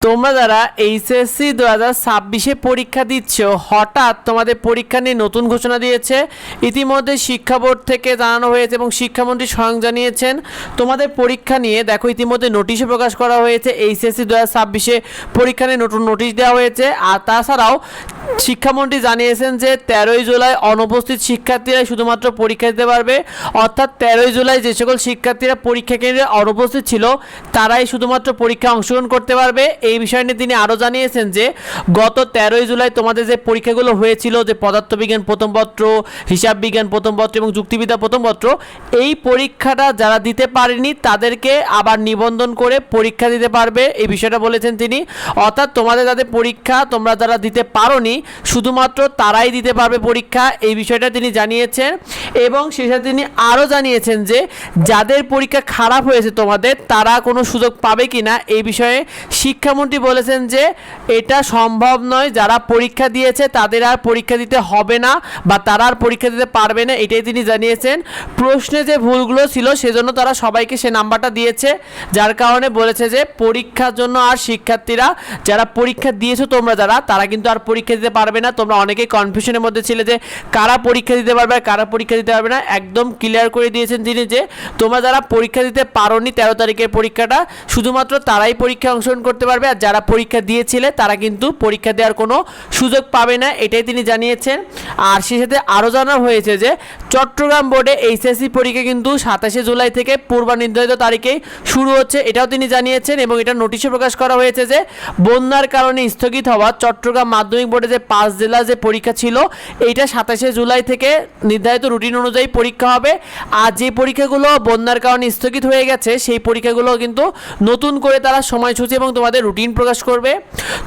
তোমরা যারা এইচএসসি 2026 পরীক্ষা দিচ্ছ, হঠাৎ তোমাদের পরীক্ষা নিয়ে নতুন ঘোষণা দিয়েছে। ইতিমধ্যে শিক্ষা বোর্ড থেকে জানানো হয়েছে এবং শিক্ষামন্ত্রী স্বয়ং জানিয়েছেন তোমাদের পরীক্ষা নিয়ে দেখো ইতিমধ্যে নোটিশও প্রকাশ করা হয়েছে। এইচএসসি 2026 পরীক্ষা নিয়ে নতুন নোটিশ দেওয়া হয়েছে। আর তাছাড়াও শিক্ষামন্ত্রী জানিয়েছেন যে 13ই জুলাই অনুপস্থিত শিক্ষার্থীরাই শুধুমাত্র পরীক্ষা দিতে পারবে। অর্থাৎ 13ই জুলাই যে সকল শিক্ষার্থীরা পরীক্ষা কেন্দ্রে অনুপস্থিত ছিল তারাই শুধুমাত্র পরীক্ষা অংশগ্রহণ করতে পারবে। এই বিষয় নিয়ে তিনি আরও জানিয়েছেন যে গত 13ই জুলাই তোমাদের যে পরীক্ষাগুলো হয়েছিল, যে পদার্থবিজ্ঞান প্রথম পত্র, হিসাব বিজ্ঞান প্রথম পত্র এবং যুক্তিবিদ্যা প্রথম পত্র, এই পরীক্ষাটা যারা দিতে পারেনি তাদেরকে আবার নিবন্ধন করে পরীক্ষা দিতে পারবে, এই বিষয়টা বলেছেন তিনি। অর্থাৎ তোমাদের যাদের পরীক্ষা তোমরা যারা দিতে পারোনি শুধুমাত্র তারাই দিতে পারবে পরীক্ষা, এই বিষয়টা তিনি জানিয়েছেন। এবং শেষে তিনি আরও জানিয়েছেন যে যাদের পরীক্ষা খারাপ হয়েছে তোমাদের, তারা কোনো সুযোগ পাবে কি না এই বিষয়ে শিক্ষামন্ত্রী বলেছেন যে এটা সম্ভব নয়। যারা পরীক্ষা দিয়েছে তাদের আর পরীক্ষা দিতে হবে না বা তারা আর পরীক্ষা দিতে পারবে না, এটাই তিনি জানিয়েছেন। প্রশ্নে যে ভুলগুলো ছিল সেজন্য তারা সবাইকে সে নাম্বারটা দিয়েছে, যার কারণে বলেছে যে পরীক্ষার জন্য আর শিক্ষার্থীরা যারা পরীক্ষা দিয়েছো তোমরা যারা, তারা কিন্তু আর পরীক্ষা দিতে পারবে না। তোমরা অনেকেই কনফিউশনের মধ্যে ছিলে যে কারা পরীক্ষা দিতে পারবে আর কারা পরীক্ষা দিতে পারবে না। একদম ক্লিয়ার করে দিয়েছেন তিনি যে তোমরা যারা পরীক্ষা দিতে পারোনি 13 তারিখের পরীক্ষাটা, শুধুমাত্র তারাই পরীক্ষা অংশগ্রহণ করতে পারবে, আর যারা পরীক্ষা দিয়েছিলে তারা কিন্তু পরীক্ষা দেওয়ার কোনো সুযোগ পাবে না, এটাই তিনি জানিয়েছেন। আর সে সাথে আরও জানানো হয়েছে যে চট্টগ্রাম বোর্ডে এইচএসসি পরীক্ষা কিন্তু 27 জুলাই থেকে পূর্বনির্ধারিত তারিখেই শুরু হচ্ছে, এটাও তিনি জানিয়েছেন। এবং এটা নোটিশে প্রকাশ করা হয়েছে যে বন্যার কারণে স্থগিত হওয়া চট্টগ্রাম মাধ্যমিক বোর্ডে যে 5 জেলা যে পরীক্ষা ছিল এইটা 27 জুলাই থেকে নির্ধারিত রুটিন অনুযায়ী পরীক্ষা হবে। আর যে পরীক্ষাগুলো বন্যার কারণে স্থগিত হয়ে গেছে সেই পরীক্ষাগুলো কিন্তু নতুন করে তারা সময়সূচি এবং তোমাদের রুটিন প্রকাশ করবে।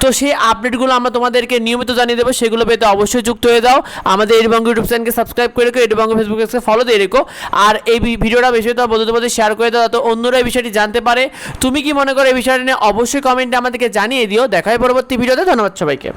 তো সেই আপডেটগুলো আমরা তোমাদেরকে নিয়মিত জানিয়ে দেবো, সেগুলো পেতে অবশ্যই যুক্ত হয়ে যাও। আমাদের এডুবঙ্গ ইউটিউব চ্যানেলকে সাবস্ক্রাইব করে রেখো, এডুবঙ্গ ফেসবুক পেজকে ফলো দিয়ে রেখো। আর এই ভিডিওটা বেশি তো বন্ধুদের মধ্যে শেয়ার করে দাও, তো অন্যরা এই বিষয়টি জানতে পারে। তুমি কি মনে করো এই বিষয়টা নিয়ে অবশ্যই কমেন্টে আমাদেরকে জানিয়ে দিও। দেখা হয় পরবর্তী ভিডিওতে। ধন্যবাদ সবাইকে।